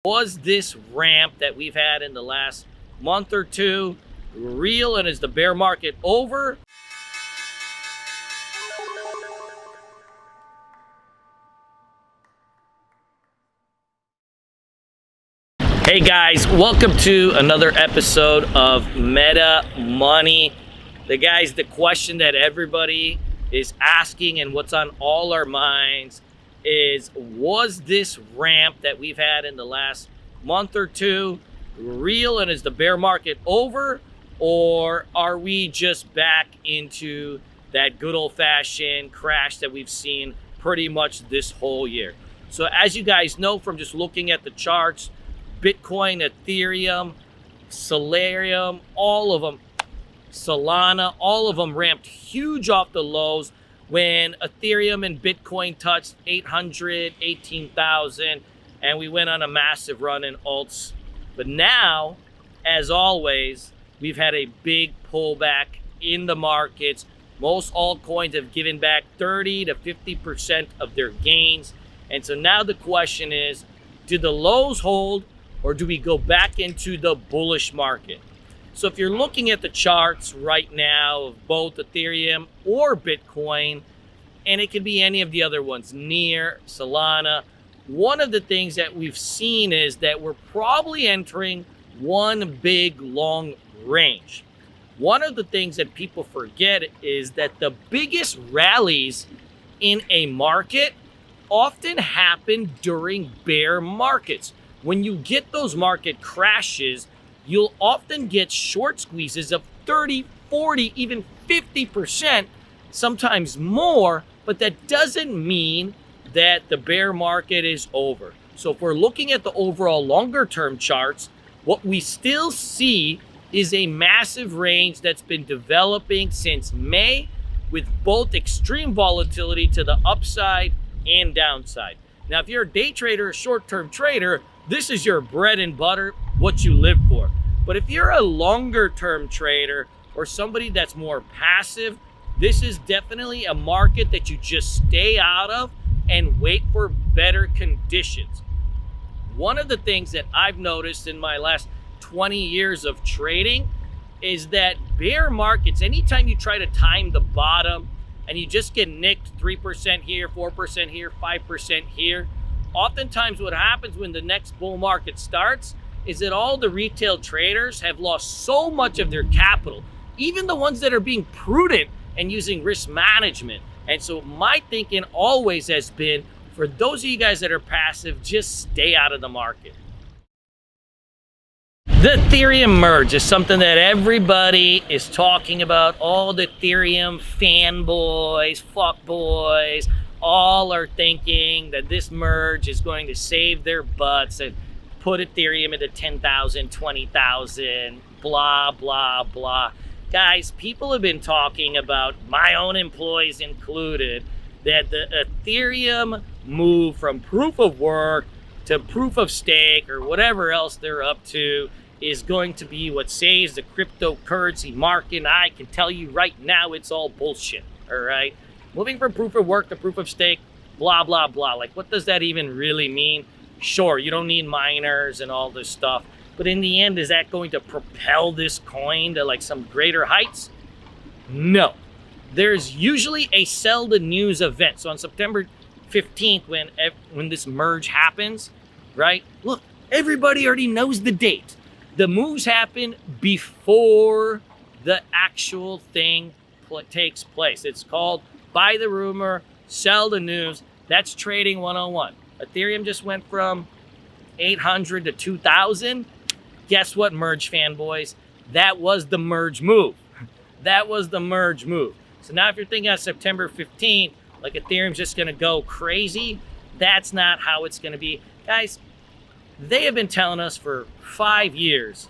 Was this ramp that we've had in the last month or two real, and is the bear market over? Hey guys, welcome to another episode of Meta Money. The question that everybody is asking and what's on all our minds is, was this ramp that we've had in the last month or two real, and is the bear market over, or are we just back into that good old-fashioned crash that we've seen pretty much this whole year? So as you guys know from just looking at the charts, Bitcoin, Ethereum, Solana, all of them, Solana, all of them ramped huge off the lows when Ethereum and Bitcoin touched 800, 18,000, and we went on a massive run in alts. But now, as always, we've had a big pullback in the markets. Most altcoins have given back 30 to 50% of their gains. And so now the question is, do the lows hold, or do we go back into the bullish market? So if you're looking at the charts right now of both Ethereum or Bitcoin, and it could be any of the other ones, Near, Solana, one of the things that we've seen is that we're probably entering one big long range. One of the things that people forget is that the biggest rallies in a market often happen during bear markets. When you get those market crashes, you'll often get short squeezes of 30, 40, even 50%, sometimes more, but that doesn't mean that the bear market is over. So if we're looking at the overall longer term charts, what we still see is a massive range that's been developing since May, with both extreme volatility to the upside and downside. Now, if you're a day trader, a short-term trader, this is your bread and butter, what you live for. But if you're a longer term trader or somebody that's more passive, this is definitely a market that you just stay out of and wait for better conditions. One of the things that I've noticed in my last 20 years of trading is that bear markets, anytime you try to time the bottom and you just get nicked 3% here, 4% here, 5% here, oftentimes what happens when the next bull market starts is that all the retail traders have lost so much of their capital, even the ones that are being prudent and using risk management. And so my thinking always has been, for those of you guys that are passive, just stay out of the market. The Ethereum Merge is something that everybody is talking about. All the Ethereum fanboys, fuckboys, all are thinking that this merge is going to save their butts and put Ethereum into 10,000, 20,000, blah, blah, blah. Guys, people have been talking about, my own employees included, that the Ethereum move from proof of work to proof of stake or whatever else they're up to is going to be what saves the cryptocurrency market. And I can tell you right now, it's all bullshit, all right? Moving from proof of work to proof of stake, blah, blah, blah. Like, what does that even really mean? Sure, you don't need miners and all this stuff, but in the end, is that going to propel this coin to like some greater heights? No. There's usually a sell the news event. So on September 15th, when this merge happens, right? Look, everybody already knows the date. The moves happen before the actual thing takes place. It's called buy the rumor, sell the news. That's trading 101. Ethereum just went from 800 to 2,000. Guess what, merge fanboys? That was the merge move. That was the merge move. So now if you're thinking on September 15th, like Ethereum's just gonna go crazy, that's not how it's gonna be. Guys, they have been telling us for 5 years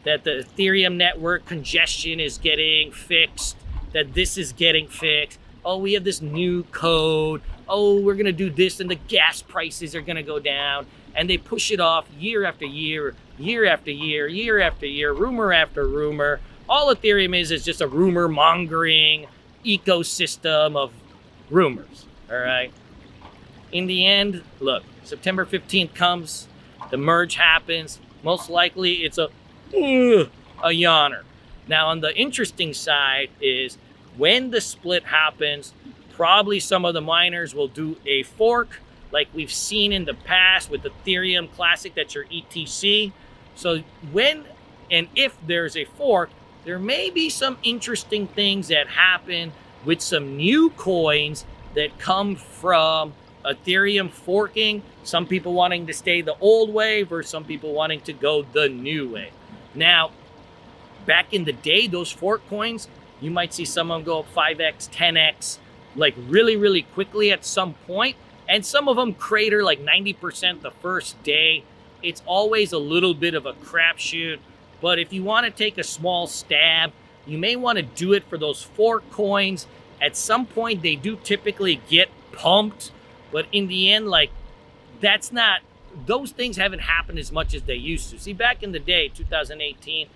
that the Ethereum network congestion is getting fixed, that this is getting fixed. Oh, we have this new code. Oh, we're gonna do this and the gas prices are gonna go down. And they push it off year after year, year after year, year after year, rumor after rumor. All Ethereum is just a rumor mongering ecosystem of rumors, all right? In the end, look, September 15th comes, the merge happens, most likely it's a yawner. Now on the interesting side is when the split happens, probably some of the miners will do a fork like we've seen in the past with Ethereum Classic, that's your ETC. So when and if there's a fork, there may be some interesting things that happen with some new coins that come from Ethereum forking. Some people wanting to stay the old way versus some people wanting to go the new way. Now, back in the day, those fork coins, you might see some of them go up 5x, 10x, like really, really quickly at some point. And some of them crater like 90% the first day. It's always a little bit of a crapshoot. But if you want to take a small stab, you may want to do it for those fork coins. At some point, they do typically get pumped. But in the end, like, that's not, those things haven't happened as much as they used to. See, back in the day, 2018,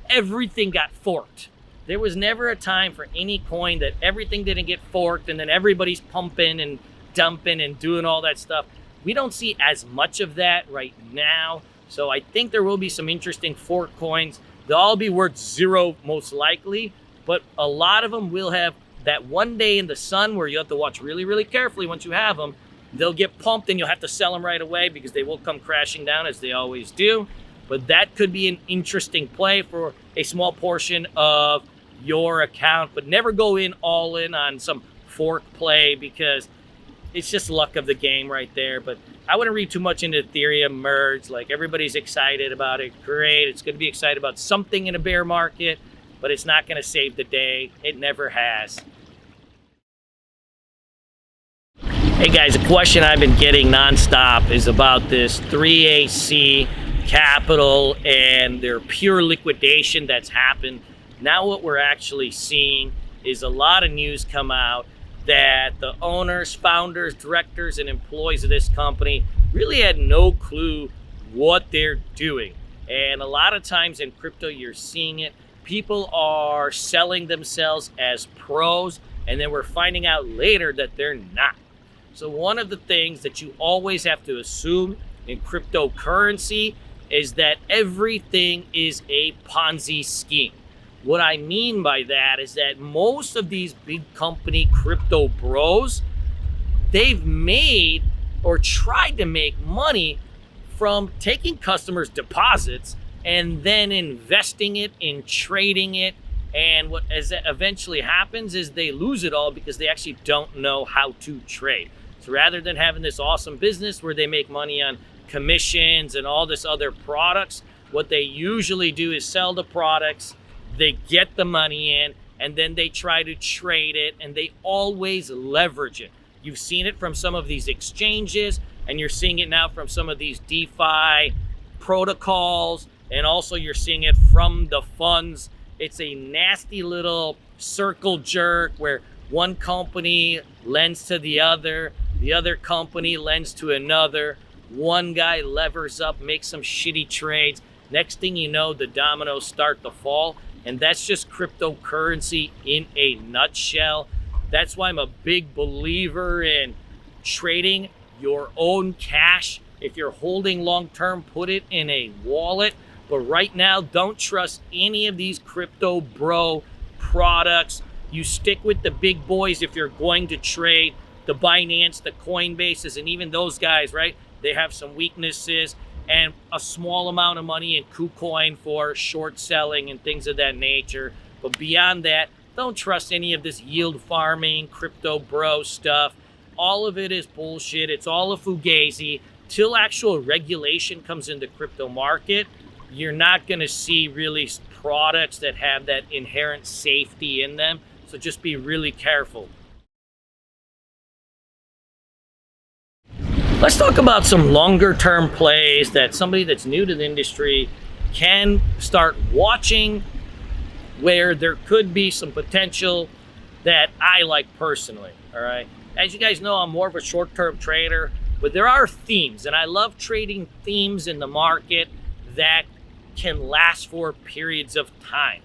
everything got forked. There was never a time for any coin that everything didn't get forked and then everybody's pumping and dumping and doing all that stuff. We don't see as much of that right now. So I think there will be some interesting fork coins. They'll all be worth zero most likely, but a lot of them will have that one day in the sun where you have to watch really, really carefully once you have them. They'll get pumped and you'll have to sell them right away because they will come crashing down as they always do. But that could be an interesting play for a small portion of your account, but never go in all in on some fork play because it's just luck of the game right there. But I wouldn't read too much into Ethereum Merge. Like, everybody's excited about it. Great. It's going to be excited about something in a bear market, but it's not going to save the day. It never has. Hey guys, a question I've been getting nonstop is about this 3AC Capital and their pure liquidation that's happened. Now what we're actually seeing is a lot of news come out that the owners, founders, directors, and employees of this company really had no clue what they're doing. And a lot of times in crypto, you're seeing it. People are selling themselves as pros, and then we're finding out later that they're not. So one of the things that you always have to assume in cryptocurrency is that everything is a Ponzi scheme. What I mean by that is that most of these big company crypto bros, they've made or tried to make money from taking customers' deposits and then investing it in trading it. And what eventually happens is they lose it all because they actually don't know how to trade. So rather than having this awesome business where they make money on commissions and all this other products, what they usually do is sell the products, they get the money in, and then they try to trade it, and they always leverage it. You've seen it from some of these exchanges, and you're seeing it now from some of these DeFi protocols, and also you're seeing it from the funds. It's a nasty little circle jerk where one company lends to the other company lends to another, one guy levers up, makes some shitty trades. Next thing you know, the dominoes start to fall. And that's just cryptocurrency in a nutshell. That's why I'm a big believer in trading your own cash. If you're holding long-term, put it in a wallet. But right now, don't trust any of these crypto bro products. You stick with the big boys if you're going to trade. The Binance, the Coinbases, and even those guys, right? They have some weaknesses. And a small amount of money in KuCoin for short selling and things of that nature. But beyond that, don't trust any of this yield farming, crypto bro stuff. All of it is bullshit. It's all a fugazi. Till actual regulation comes in the crypto market, you're not going to see really products that have that inherent safety in them. So just be really careful. Let's talk about some longer term plays that somebody that's new to the industry can start watching, where there could be some potential that I like personally. All right. As you guys know, I'm more of a short-term trader, but there are themes, and I love trading themes in the market that can last for periods of time.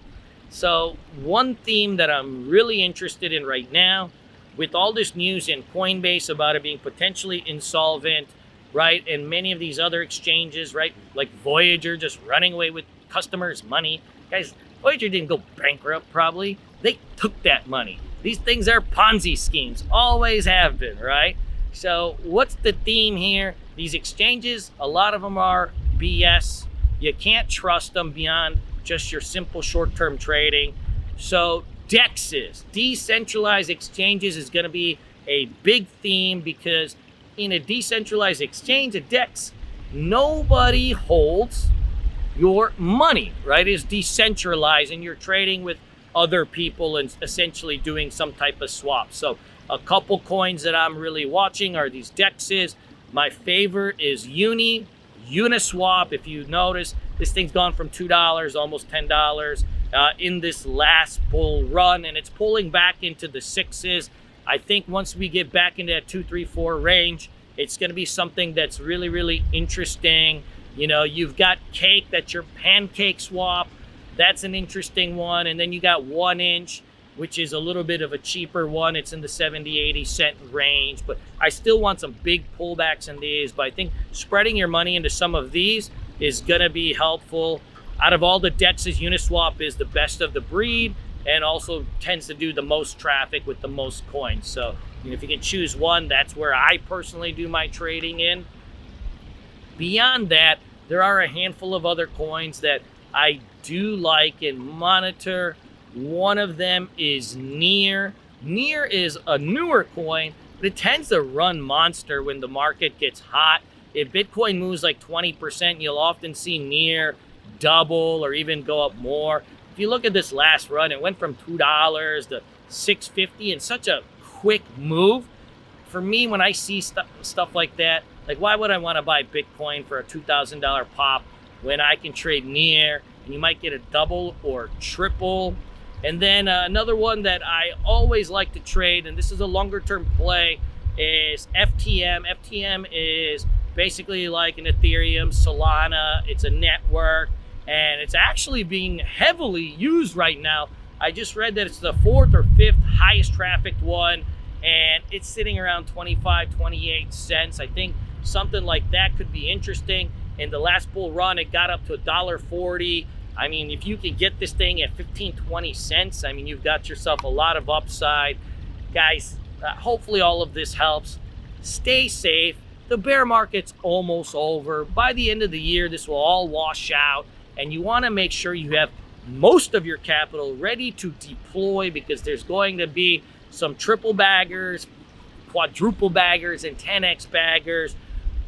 So one theme that I'm really interested in right now, with all this news in Coinbase about it being potentially insolvent, right? And many of these other exchanges, right? Like Voyager just running away with customers' money. Guys, Voyager didn't go bankrupt probably. They took that money. These things are Ponzi schemes, always have been, right? So what's the theme here? These exchanges, a lot of them are BS. You can't trust them beyond just your simple short-term trading. So DEXs, decentralized exchanges, is going to be a big theme, because in a decentralized exchange, a DEX, nobody holds your money, right? It's decentralized, and you're trading with other people and essentially doing some type of swap. So a couple coins that I'm really watching are these DEXs. My favorite is Uniswap. If you notice, this thing's gone from $2, almost $10 in this last bull run, and it's pulling back into the sixes. I think once we get back into that 2, 3, 4 range, it's going to be something that's really, really interesting. You know, you've got Cake, that's your pancake swap. That's an interesting one. And then you got 1 inch, which is a little bit of a cheaper one. It's in the 70, 80 cent range, but I still want some big pullbacks in these. But I think spreading your money into some of these is going to be helpful. Out of all the DEXs, Uniswap is the best of the breed, and also tends to do the most traffic with the most coins. So, you know, if you can choose one, that's where I personally do my trading in. Beyond that, there are a handful of other coins that I do like and monitor. One of them is Near. Near is a newer coin, but it tends to run monster when the market gets hot. If Bitcoin moves like 20%, you'll often see Near double or even go up more. If you look at this last run, it went from $2 to $6.50 in such a quick move. For me, when I see stuff like that, like, why would I want to buy Bitcoin for a $2,000 pop when I can trade Near and you might get a double or triple? And then another one that I always like to trade, and this is a longer term play, is FTM. FTM is basically like an Ethereum, Solana. It's a network, and it's actually being heavily used right now. I just read that it's the 4th or 5th highest trafficked one, and it's sitting around 25, 28 cents. I think something like that could be interesting. In the last bull run, it got up to $1.40. I mean, if you can get this thing at 15, 20 cents, I mean, you've got yourself a lot of upside. Guys, hopefully all of this helps. Stay safe. The bear market's almost over. By the end of the year, this will all wash out, and you want to make sure you have most of your capital ready to deploy, because there's going to be some triple baggers, quadruple baggers, and 10x baggers.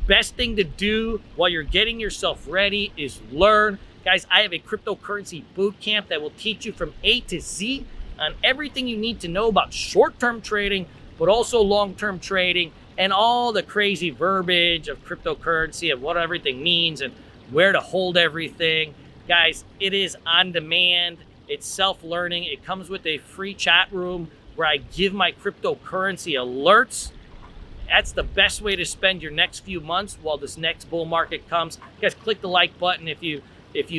Best thing to do while you're getting yourself ready is learn. Guys, I have a cryptocurrency boot camp that will teach you from A to Z on everything you need to know about short-term trading, but also long-term trading, and all the crazy verbiage of cryptocurrency, of what everything means and where to hold everything. Guys, it is on demand. It's self-learning. It comes with a free chat room where I give my cryptocurrency alerts. That's the best way to spend your next few months while this next bull market comes. Guys, click the like button if you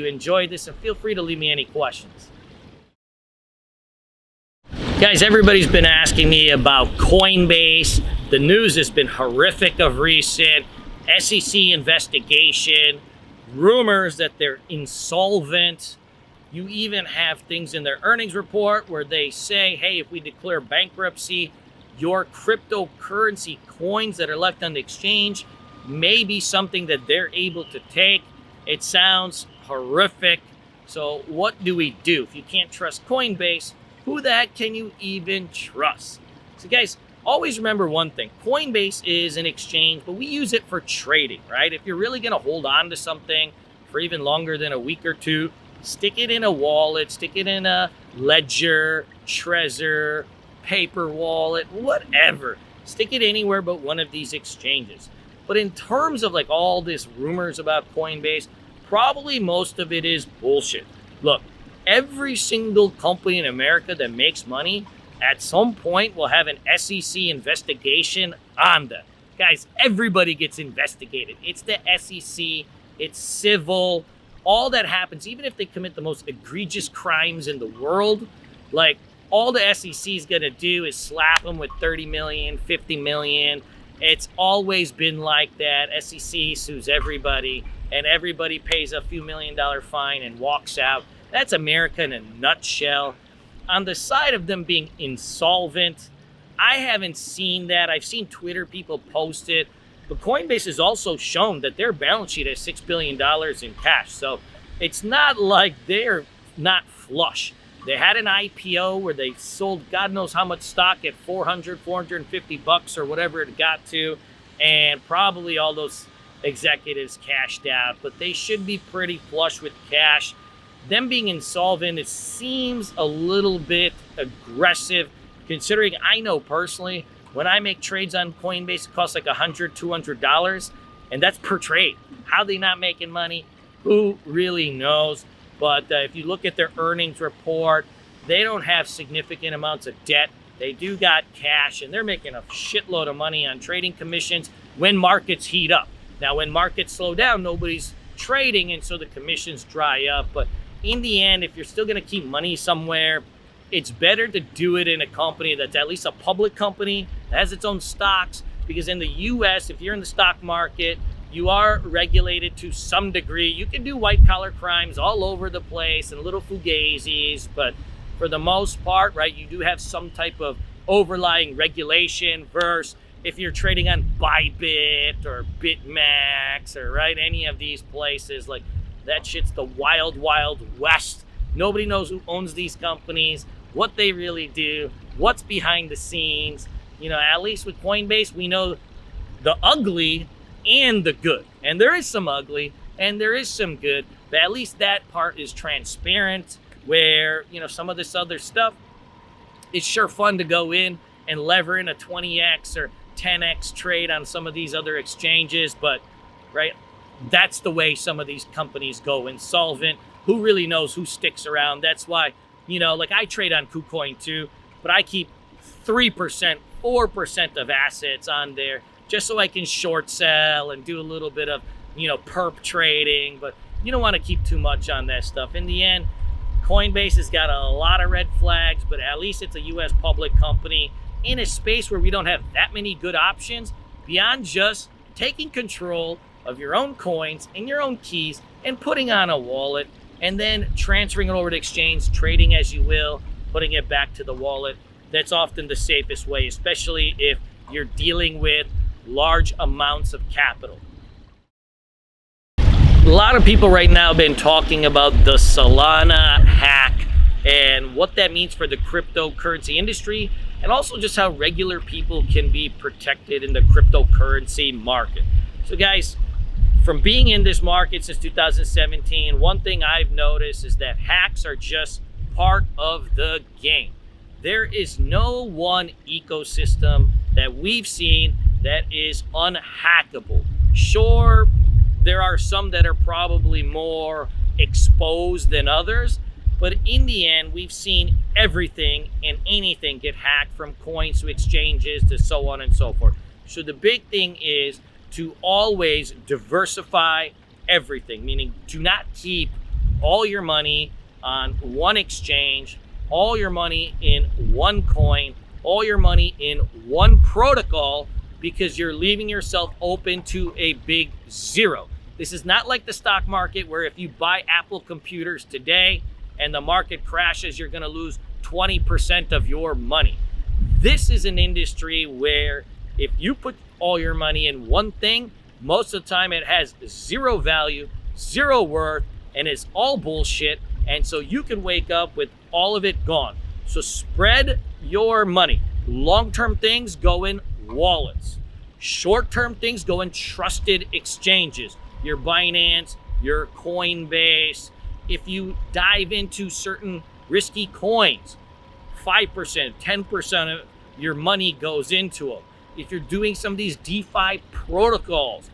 enjoyed this, and feel free to leave me any questions. Guys, everybody's been asking me about Coinbase. The news has been horrific of recent. SEC investigation, rumors that they're insolvent. You even have things in their earnings report where they say, hey, if we declare bankruptcy, your cryptocurrency coins that are left on the exchange may be something that they're able to take. It sounds horrific. So what do we do? If you can't trust Coinbase, who the heck can you even trust? So guys, always remember one thing. Coinbase is an exchange, but we use it for trading, right? If you're really going to hold on to something for even longer than a week or two, stick it in a wallet, stick it in a Ledger, Trezor, paper wallet, whatever. Stick it anywhere but one of these exchanges. But in terms of like all this rumors about Coinbase, probably most of it is bullshit. Look, every single company in America that makes money at some point will have an SEC investigation on them. Guys, everybody gets investigated. It's the SEC, it's civil, all that happens, even if they commit the most egregious crimes in the world, like all the SEC is gonna do is slap them with 30 million, 50 million, It's always been like that. SEC sues everybody, and everybody pays a few $1 million fine and walks out. That's America in a nutshell. On the side of them being insolvent, I haven't seen that. I've seen Twitter people post it, but Coinbase has also shown that their balance sheet has $6 billion in cash. So it's not like they're not flush. They had an IPO where they sold God knows how much stock at $450 or whatever it got to, and probably all those executives cashed out, but they should be pretty flush with cash. Them being insolvent, it seems a little bit aggressive, considering I know personally, when I make trades on Coinbase, it costs like $100, $200, and that's per trade. How they not making money? Who really knows? But if you look at their earnings report, they don't have significant amounts of debt. They do got cash, and they're making a shitload of money on trading commissions when markets heat up. Now, when markets slow down, nobody's trading, and so the commissions dry up. But in the end, if you're still going to keep money somewhere, it's better to do it in a company that's at least a public company, that has its own stocks, because in the US, if you're in the stock market, you are regulated to some degree. You can do white collar crimes all over the place and little fugazis, but for the most part, right, you do have some type of overlying regulation versus if you're trading on Bybit or BitMax or right, any of these places, like that shit's the wild, wild west. Nobody knows who owns these companies, what they really do, what's behind the scenes. You know, at least with Coinbase, we know the ugly and the good. And there is some ugly and there is some good, but at least that part is transparent, where, you know, some of this other stuff, it's sure fun to go in and lever in a 20x or 10x trade on some of these other exchanges, but right, that's the way some of these companies go insolvent. Who really knows who sticks around? That's why, you know, like I trade on KuCoin too, but I keep 3%, 4% of assets on there just so I can short sell and do a little bit of, you know, perp trading, but you don't want to keep too much on that stuff. In the end, Coinbase has got a lot of red flags, but at least it's a US public company in a space where we don't have that many good options beyond just taking control of your own coins and your own keys and putting on a wallet and then transferring it over to exchange, trading as you will, putting it back to the wallet. That's often the safest way, especially if you're dealing with large amounts of capital. A lot of people right now have been talking about the Solana hack and what that means for the cryptocurrency industry, and also just how regular people can be protected in the cryptocurrency market. So guys, from being in this market since 2017, one thing I've noticed is that hacks are just part of the game. There is no one ecosystem that we've seen that is unhackable. Sure, there are some that are probably more exposed than others, but in the end, we've seen everything and anything get hacked, from coins to exchanges to so on and so forth. So the big thing is to always diversify everything, meaning do not keep all your money on one exchange, all your money in one coin, all your money in one protocol, because you're leaving yourself open to a big zero. This is not like the stock market where if you buy Apple computers today and the market crashes, you're gonna lose 20% of your money. This is an industry where if you put all your money in one thing, most of the time it has zero value, zero worth, and it's all bullshit. And so you can wake up with all of it gone. So spread your money. Long-term things go in wallets. Short-term things go in trusted exchanges. Your Binance, your Coinbase. If you dive into certain risky coins, 5%, 10% of your money goes into them. If you're doing some of these DeFi protocols,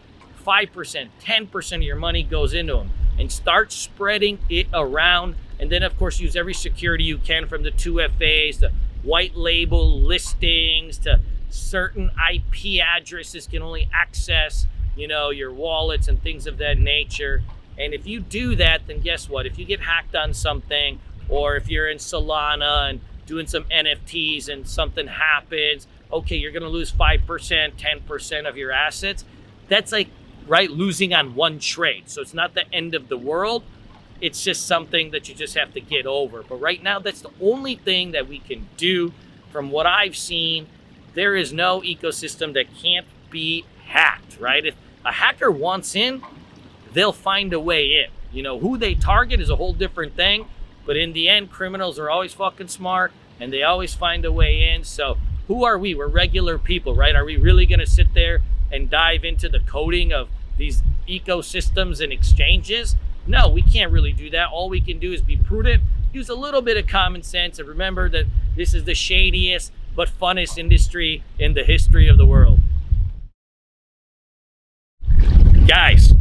5%, 10% of your money goes into them, and start spreading it around. And then of course use every security you can, from the 2FAs to white label listings to certain IP addresses can only access, you know, your wallets and things of that nature. And if you do that, then guess what? If you get hacked on something, or if you're in Solana and doing some NFTs and something happens, okay, you're going to lose 5%, 10% of your assets. That's like, right, losing on one trade. So it's not the end of the world. It's just something that you just have to get over. But right now, that's the only thing that we can do. From what I've seen, there is no ecosystem that can't be hacked, right? If a hacker wants in, they'll find a way in. You know, who they target is a whole different thing. But in the end, criminals are always fucking smart and they always find a way in. So who are we? We're regular people, right? Are we really going to sit there and dive into the coding of these ecosystems and exchanges? No, we can't really do that. All we can do is be prudent, use a little bit of common sense, and remember that this is the shadiest but funnest industry in the history of the world. Guys,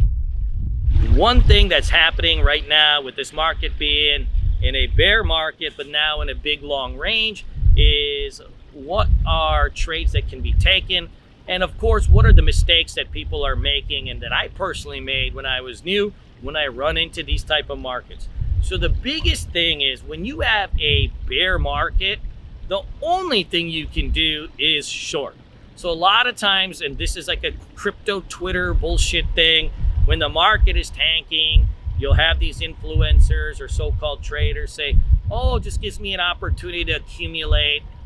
one thing that's happening right now with this market being in a bear market, but now in a big long range, is what are trades that can be taken? And of course, what are the mistakes that people are making and that I personally made when I was new, when I run into these type of markets? So the biggest thing is when you have a bear market, the only thing you can do is short. So a lot of times, and this is like a crypto Twitter bullshit thing, when the market is tanking, you'll have these influencers or so-called traders say, oh, it just gives me an opportunity to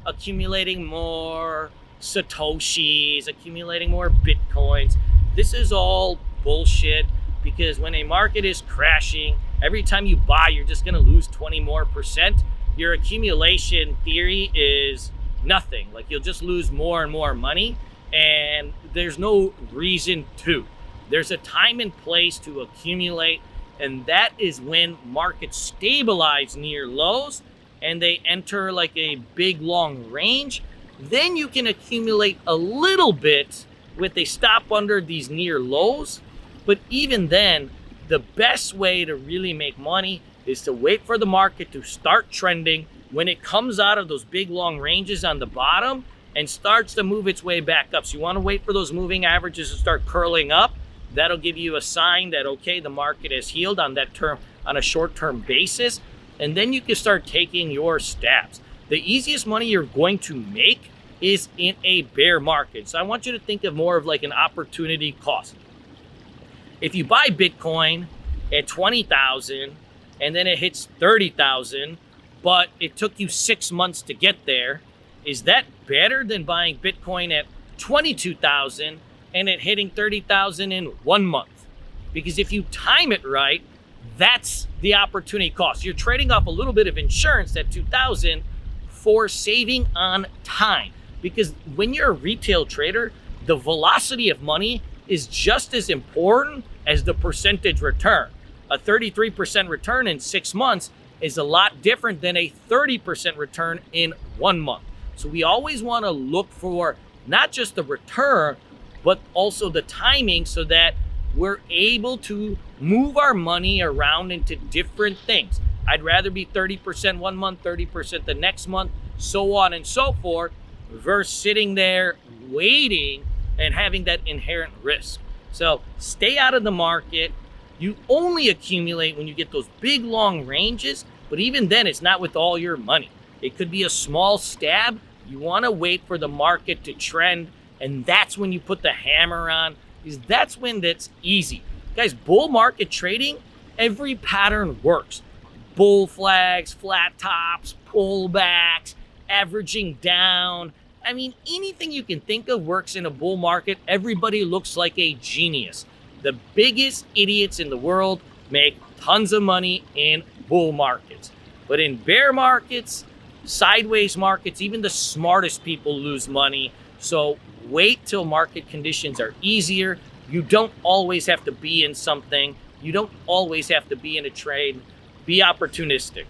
accumulating more Satoshis, accumulating more Bitcoins. This is all bullshit, because when a market is crashing, every time you buy, you're just gonna lose 20% more. Your accumulation theory is nothing. Like, you'll just lose more and more money, and there's no reason to. There's a time and place to accumulate, and that is when markets stabilize near lows and they enter like a big long range. Then you can accumulate a little bit with a stop under these near lows. But even then, the best way to really make money is to wait for the market to start trending when it comes out of those big long ranges on the bottom and starts to move its way back up. So you want to wait for those moving averages to start curling up. That'll give you a sign that, okay, the market has healed on that term, on a short-term basis. And then you can start taking your stabs. The easiest money you're going to make is in a bear market. So I want you to think of more of like an opportunity cost. If you buy Bitcoin at 20,000 and then it hits 30,000, but it took you 6 months to get there, is that better than buying Bitcoin at 22,000 and it hitting 30,000 in 1 month? Because if you time it right, that's the opportunity cost. You're trading off a little bit of insurance at 2,000 for saving on time. Because when you're a retail trader, the velocity of money is just as important as the percentage return. A 33% return in 6 months is a lot different than a 30% return in 1 month. So we always want to look for not just the return, but also the timing, so that we're able to move our money around into different things. I'd rather be 30% 1 month, 30% the next month, so on and so forth, versus sitting there waiting and having that inherent risk. So stay out of the market. You only accumulate when you get those big long ranges, but even then, it's not with all your money. It could be a small stab. You want to wait for the market to trend, and that's when you put the hammer on, because that's when that's easy. Guys, bull market trading, every pattern works. Bull flags, flat tops, pullbacks, averaging down. I mean, anything you can think of works in a bull market. Everybody looks like a genius. The biggest idiots in the world make tons of money in bull markets. But in bear markets, sideways markets, even the smartest people lose money. So wait till market conditions are easier. You don't always have to be in something. You don't always have to be in a trade. Be opportunistic.